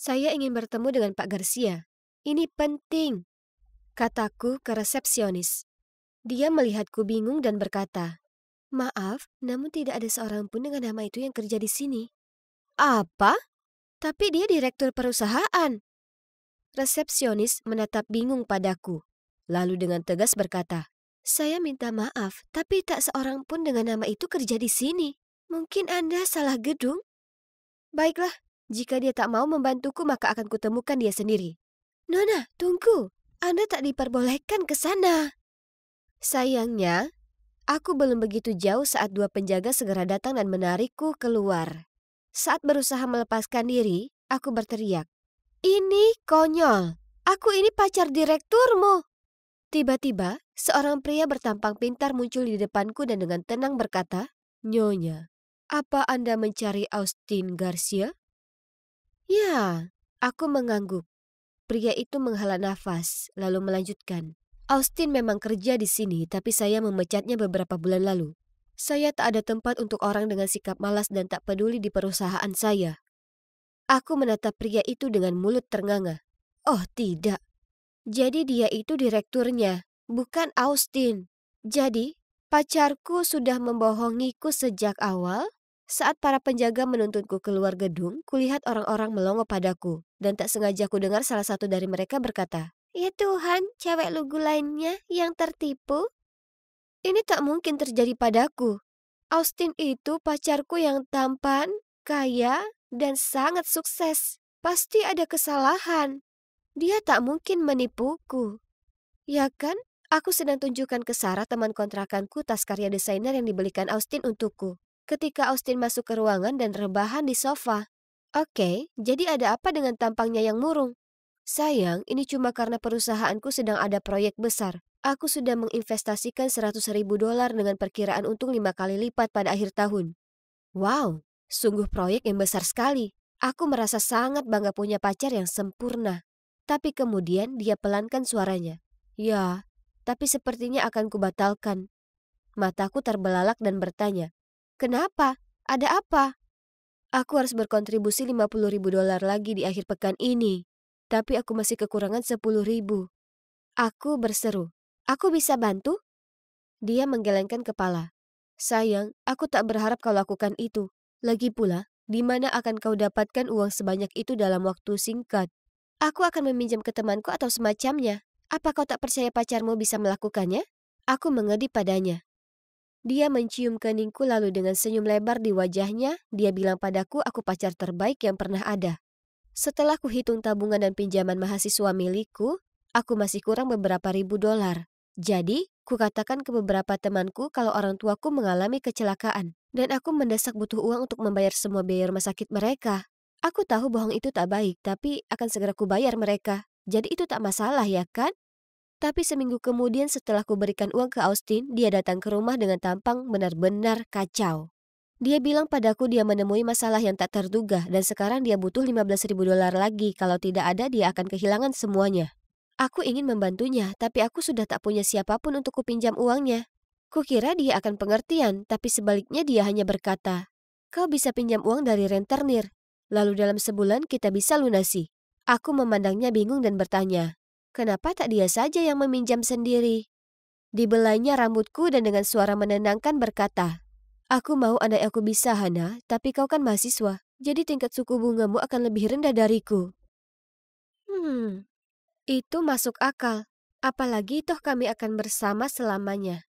Saya ingin bertemu dengan Pak Garcia. Ini penting, kataku ke resepsionis. Dia melihatku bingung dan berkata, "Maaf, namun tidak ada seorang pun dengan nama itu yang kerja di sini." Apa? Tapi dia direktur perusahaan. Resepsionis menatap bingung padaku. Lalu dengan tegas berkata, "Saya minta maaf, tapi tak seorang pun dengan nama itu kerja di sini. Mungkin Anda salah gedung?" "Baiklah, jika dia tak mau membantuku maka akan kutemukan dia sendiri." "Nona, tunggu. Anda tak diperbolehkan ke sana." Sayangnya, aku belum begitu jauh saat dua penjaga segera datang dan menarikku keluar. Saat berusaha melepaskan diri, aku berteriak, "Ini konyol! Aku ini pacar direkturmu!" Tiba-tiba, seorang pria bertampang pintar muncul di depanku dan dengan tenang berkata, "Nyonya, apa Anda mencari Austin Garcia?" "Ya," aku mengangguk. Pria itu menghela nafas, lalu melanjutkan, "Austin memang kerja di sini, tapi saya memecatnya beberapa bulan lalu. Saya tak ada tempat untuk orang dengan sikap malas dan tak peduli di perusahaan saya." Aku menatap pria itu dengan mulut ternganga. Oh tidak, jadi dia itu direkturnya, bukan Austin. Jadi, pacarku sudah membohongiku sejak awal? Saat para penjaga menuntutku keluar gedung, kulihat orang-orang melongo padaku. Dan tak sengaja ku dengar salah satu dari mereka berkata, "Ya Tuhan, cewek lugu lainnya yang tertipu?" Ini tak mungkin terjadi padaku. Austin itu pacarku yang tampan, kaya, dan sangat sukses. Pasti ada kesalahan. Dia tak mungkin menipuku. Ya kan? Aku sedang tunjukkan ke Sarah teman kontrakanku tas karya desainer yang dibelikan Austin untukku. Ketika Austin masuk ke ruangan dan rebahan di sofa. "Oke, jadi ada apa dengan tampangnya yang murung?" "Sayang, ini cuma karena perusahaanku sedang ada proyek besar. Aku sudah menginvestasikan $100.000 dengan perkiraan untung 5 kali lipat pada akhir tahun." Wow, sungguh proyek yang besar sekali. Aku merasa sangat bangga punya pacar yang sempurna. Tapi kemudian dia pelankan suaranya. "Ya, tapi sepertinya akan kubatalkan." Mataku terbelalak dan bertanya, "Kenapa? Ada apa?" "Aku harus berkontribusi $50.000 lagi di akhir pekan ini. Tapi aku masih kekurangan 10.000. Aku berseru, "Aku bisa bantu?" Dia menggelengkan kepala. "Sayang, aku tak berharap kau lakukan itu. Lagi pula, di mana akan kau dapatkan uang sebanyak itu dalam waktu singkat? Aku akan meminjam ke temanku atau semacamnya. Apa kau tak percaya pacarmu bisa melakukannya?" Aku mengedip padanya. Dia mencium keningku lalu dengan senyum lebar di wajahnya, dia bilang padaku aku pacar terbaik yang pernah ada. Setelah kuhitung tabungan dan pinjaman mahasiswa milikku, aku masih kurang beberapa ribu dolar. Jadi, kukatakan ke beberapa temanku kalau orang tuaku mengalami kecelakaan, dan aku mendesak butuh uang untuk membayar semua biaya rumah sakit mereka. Aku tahu bohong itu tak baik, tapi akan segera kubayar mereka. Jadi itu tak masalah ya kan? Tapi seminggu kemudian setelah kuberikan uang ke Austin, dia datang ke rumah dengan tampang benar-benar kacau. Dia bilang padaku dia menemui masalah yang tak terduga dan sekarang dia butuh $15.000 lagi. Kalau tidak ada dia akan kehilangan semuanya. Aku ingin membantunya, tapi aku sudah tak punya siapapun untuk kupinjam uangnya. Kukira dia akan pengertian, tapi sebaliknya dia hanya berkata, "Kau bisa pinjam uang dari rentenir. Lalu dalam sebulan kita bisa lunasi." Aku memandangnya bingung dan bertanya, "Kenapa tak dia saja yang meminjam sendiri?" Dibelainya rambutku dan dengan suara menenangkan berkata, "Aku mau andai aku bisa, Hana, tapi kau kan mahasiswa, jadi tingkat suku bungamu akan lebih rendah dariku." Itu masuk akal. Apalagi toh kami akan bersama selamanya.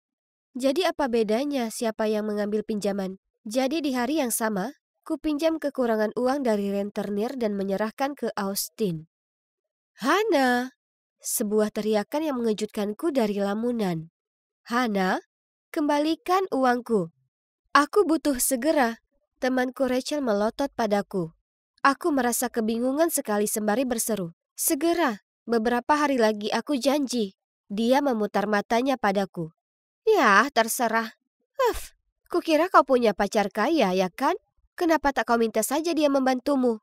Jadi apa bedanya siapa yang mengambil pinjaman? Jadi di hari yang sama, ku pinjam kekurangan uang dari rentenir dan menyerahkan ke Austin. "Hana!" Sebuah teriakan yang mengejutkanku dari lamunan. "Hana, kembalikan uangku. Aku butuh segera." Temanku Rachel melotot padaku. Aku merasa kebingungan sekali sembari berseru, "Segera, beberapa hari lagi aku janji." Dia memutar matanya padaku. "Ya, terserah. Kukira kau punya pacar kaya, ya kan? Kenapa tak kau minta saja dia membantumu?"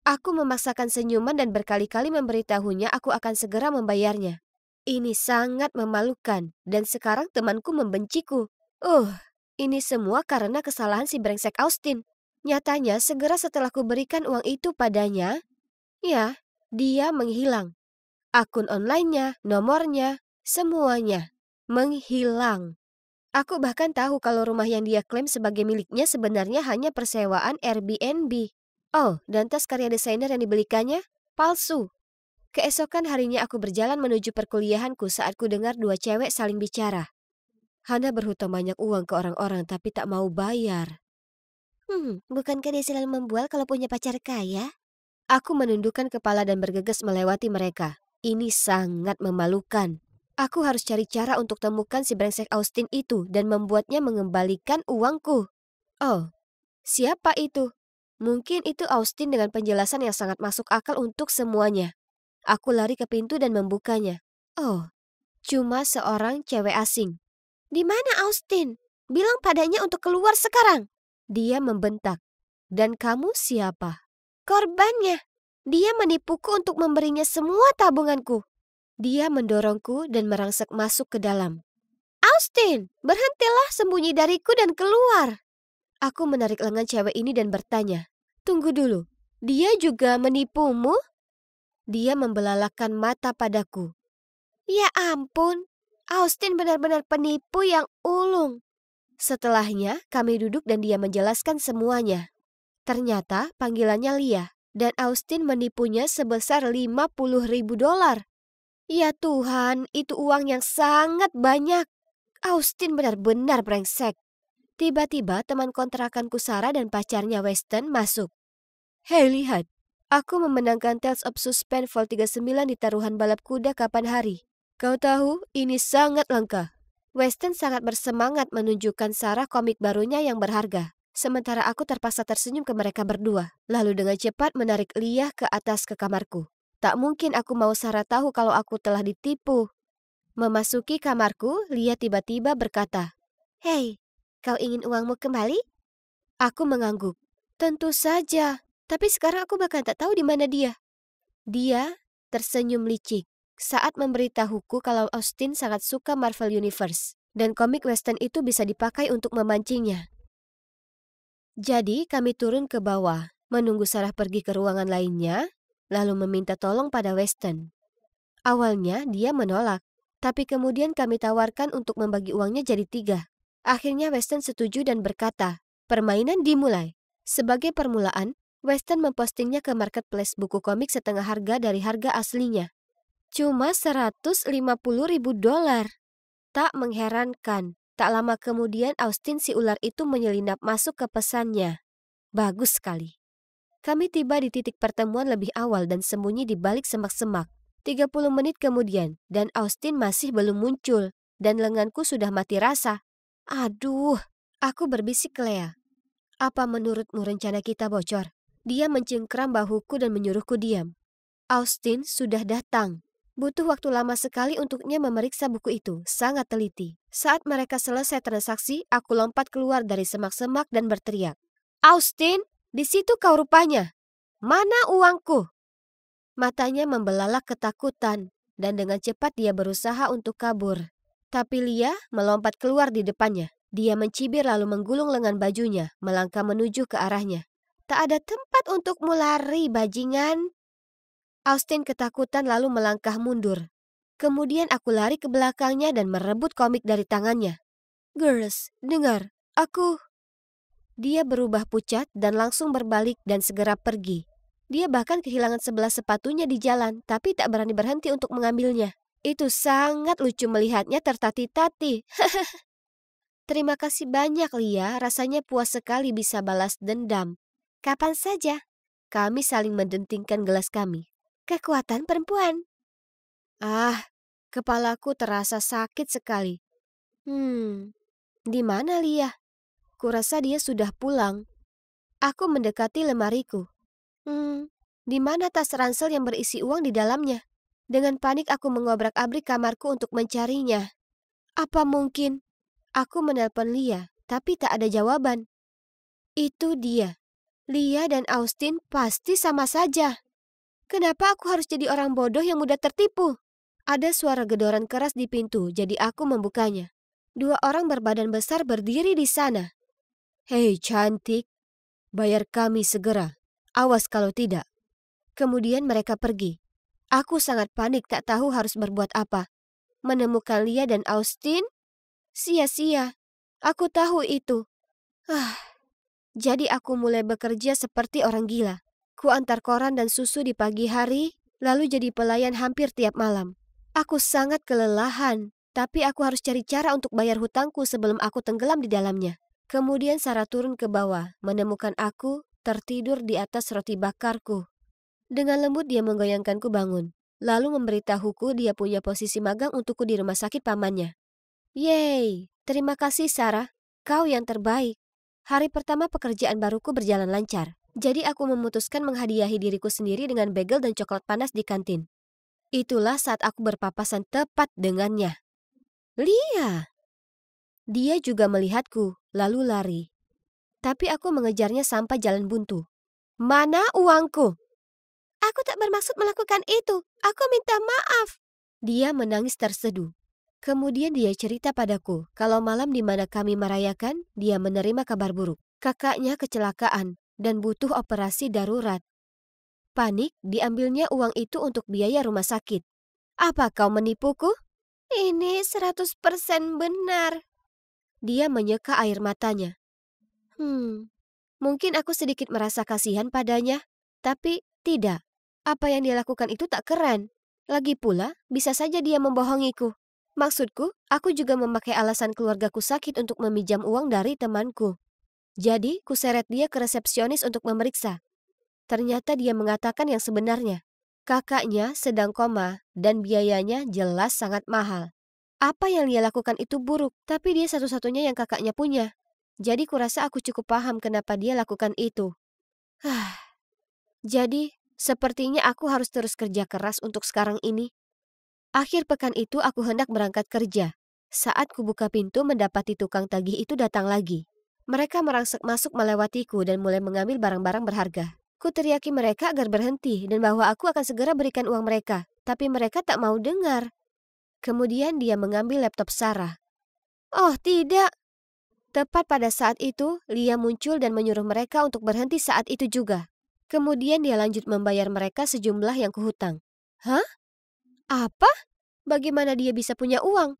Aku memaksakan senyuman dan berkali-kali memberitahunya aku akan segera membayarnya. Ini sangat memalukan, dan sekarang temanku membenciku. Ini semua karena kesalahan si brengsek Austin. Nyatanya, segera setelah kuberikan uang itu padanya, Ya, dia menghilang. Akun online-nya, nomornya, semuanya menghilang. Aku bahkan tahu kalau rumah yang dia klaim sebagai miliknya sebenarnya hanya persewaan Airbnb. Oh, dan tas karya desainer yang dibelikannya palsu. Keesokan harinya aku berjalan menuju perkuliahanku saat ku dengar dua cewek saling bicara. Hana berhutang banyak uang ke orang-orang tapi tak mau bayar. Bukankah dia selalu membual kalau punya pacar kaya? Aku menundukkan kepala dan bergegas melewati mereka. Ini sangat memalukan. Aku harus cari cara untuk temukan si brengsek Austin itu dan membuatnya mengembalikan uangku. Oh, siapa itu? Mungkin itu Austin dengan penjelasan yang sangat masuk akal untuk semuanya. Aku lari ke pintu dan membukanya. Oh, cuma seorang cewek asing. Di mana Austin? Bilang padanya untuk keluar sekarang. Dia membentak. Dan kamu siapa? Korbannya. Dia menipuku untuk memberinya semua tabunganku. Dia mendorongku dan merangsek masuk ke dalam. Austin, berhentilah sembunyi dariku dan keluar. Aku menarik lengan cewek ini dan bertanya, tunggu dulu, dia juga menipumu? Dia membelalakan mata padaku. Ya ampun, Austin benar-benar penipu yang ulung. Setelahnya, kami duduk dan dia menjelaskan semuanya. Ternyata panggilannya Lia, dan Austin menipunya sebesar $50.000. Ya Tuhan, itu uang yang sangat banyak. Austin benar-benar brengsek. Tiba-tiba teman kontrakanku Sarah dan pacarnya Weston masuk. Hei lihat, aku memenangkan Tales of Suspense Vol 39 di taruhan balap kuda kapan hari. Kau tahu, ini sangat langka. Weston sangat bersemangat menunjukkan Sarah komik barunya yang berharga. Sementara aku terpaksa tersenyum ke mereka berdua, lalu dengan cepat menarik Lia ke atas ke kamarku. Tak mungkin aku mau Sarah tahu kalau aku telah ditipu. Memasuki kamarku, Lia tiba-tiba berkata, Hei, kau ingin uangmu kembali? Aku mengangguk. Tentu saja, tapi sekarang aku bahkan tak tahu di mana dia. Dia tersenyum licik saat memberitahuku kalau Austin sangat suka Marvel Universe dan komik western itu bisa dipakai untuk memancingnya. Jadi kami turun ke bawah, menunggu Sarah pergi ke ruangan lainnya, lalu meminta tolong pada Weston. Awalnya dia menolak, tapi kemudian kami tawarkan untuk membagi uangnya jadi 3. Akhirnya Weston setuju dan berkata, permainan dimulai. Sebagai permulaan, Weston mempostingnya ke marketplace buku komik setengah harga dari harga aslinya. Cuma $150.000. Tak mengherankan, tak lama kemudian Austin si ular itu menyelinap masuk ke pesannya. Bagus sekali. Kami tiba di titik pertemuan lebih awal dan sembunyi di balik semak-semak. 30 menit kemudian, dan Austin masih belum muncul, dan lenganku sudah mati rasa. Aduh, aku berbisik ke Lea. Apa menurutmu rencana kita bocor? Dia mencengkram bahuku dan menyuruhku diam. Austin sudah datang. Butuh waktu lama sekali untuknya memeriksa buku itu, sangat teliti. Saat mereka selesai transaksi, aku lompat keluar dari semak-semak dan berteriak. Austin, di situ kau rupanya. Mana uangku? Matanya membelalak ketakutan, dan dengan cepat dia berusaha untuk kabur. Tapi Lia melompat keluar di depannya. Dia mencibir lalu menggulung lengan bajunya, melangkah menuju ke arahnya. Tak ada tempat untukmu lari, bajingan. Austin ketakutan lalu melangkah mundur. Kemudian aku lari ke belakangnya dan merebut komik dari tangannya. Girls, dengar, aku... Dia berubah pucat dan langsung berbalik dan segera pergi. Dia bahkan kehilangan sebelah sepatunya di jalan, tapi tak berani berhenti untuk mengambilnya. Itu sangat lucu melihatnya tertati-tati. Terima kasih banyak, Lia. Rasanya puas sekali bisa balas dendam. Kapan saja. Kami saling mendentingkan gelas kami. Kekuatan perempuan. Ah, kepalaku terasa sakit sekali. Di mana Lia? Kurasa dia sudah pulang. Aku mendekati lemariku. Di mana tas ransel yang berisi uang di dalamnya? Dengan panik aku mengobrak-abrik kamarku untuk mencarinya. Apa mungkin? Aku menelpon Lia, tapi tak ada jawaban. Itu dia. Lia dan Austin pasti sama saja. Kenapa aku harus jadi orang bodoh yang mudah tertipu? Ada suara gedoran keras di pintu, jadi aku membukanya. 2 orang berbadan besar berdiri di sana. Hei cantik, bayar kami segera. Awas kalau tidak. Kemudian mereka pergi. Aku sangat panik tak tahu harus berbuat apa. Menemukan Lia dan Austin? Sia-sia. Aku tahu itu. Jadi aku mulai bekerja seperti orang gila. Ku antar koran dan susu di pagi hari, lalu jadi pelayan hampir tiap malam. Aku sangat kelelahan, tapi aku harus cari cara untuk bayar hutangku sebelum aku tenggelam di dalamnya. Kemudian Sarah turun ke bawah, menemukan aku tertidur di atas roti bakarku. Dengan lembut dia menggoyangkanku bangun, lalu memberitahuku dia punya posisi magang untukku di rumah sakit pamannya. Yeay, terima kasih Sarah, kau yang terbaik. Hari pertama pekerjaan baruku berjalan lancar, jadi aku memutuskan menghadiahi diriku sendiri dengan bagel dan coklat panas di kantin. Itulah saat aku berpapasan tepat dengannya. Lia! Dia juga melihatku, lalu lari. Tapi aku mengejarnya sampai jalan buntu. Mana uangku? Aku tak bermaksud melakukan itu. Aku minta maaf. Dia menangis terseduh. Kemudian dia cerita padaku kalau malam di mana kami merayakan, dia menerima kabar buruk. Kakaknya kecelakaan dan butuh operasi darurat. Panik, diambilnya uang itu untuk biaya rumah sakit. Apa kau menipuku? Ini 100% benar. Dia menyeka air matanya. Mungkin aku sedikit merasa kasihan padanya, tapi tidak. Apa yang dia lakukan itu tak keren. Lagi pula, bisa saja dia membohongiku. Maksudku, aku juga memakai alasan keluargaku sakit untuk meminjam uang dari temanku. Jadi, kuseret dia ke resepsionis untuk memeriksa. Ternyata dia mengatakan yang sebenarnya. Kakaknya sedang koma dan biayanya jelas sangat mahal. Apa yang dia lakukan itu buruk, tapi dia satu-satunya yang kakaknya punya. Jadi kurasa aku cukup paham kenapa dia lakukan itu. Jadi, sepertinya aku harus terus kerja keras untuk sekarang ini. Akhir pekan itu aku hendak berangkat kerja. Saat kubuka pintu mendapati tukang tagih itu datang lagi. Mereka merangsek masuk melewatiku dan mulai mengambil barang-barang berharga. Ku teriaki mereka agar berhenti dan bahwa aku akan segera berikan uang mereka. Tapi mereka tak mau dengar. Kemudian dia mengambil laptop Sarah. Oh tidak! Tepat pada saat itu, Lia muncul dan menyuruh mereka untuk berhenti saat itu juga. Kemudian dia lanjut membayar mereka sejumlah yang kuhutang. Hah? Apa? Bagaimana dia bisa punya uang?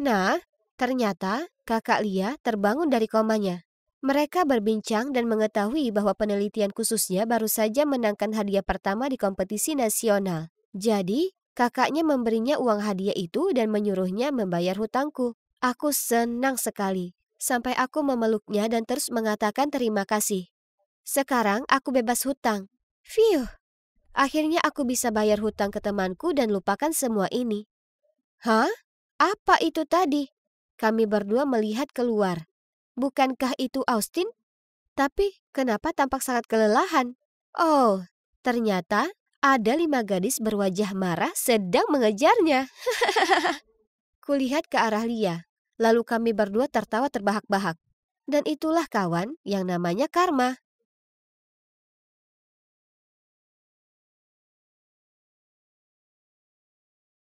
Nah, ternyata kakak Lia terbangun dari komanya. Mereka berbincang dan mengetahui bahwa penelitian khususnya baru saja menangkan hadiah pertama di kompetisi nasional. Jadi, kakaknya memberinya uang hadiah itu dan menyuruhnya membayar hutangku. Aku senang sekali, sampai aku memeluknya dan terus mengatakan terima kasih. Sekarang aku bebas hutang. Phew, akhirnya aku bisa bayar hutang ke temanku dan lupakan semua ini. Hah? Apa itu tadi? Kami berdua melihat keluar. Bukankah itu Austin? Tapi kenapa tampak sangat kelelahan? Oh, ternyata ada 5 gadis berwajah marah sedang mengejarnya. Kulihat ke arah Lia, lalu kami berdua tertawa terbahak-bahak. Dan itulah kawan yang namanya Karma.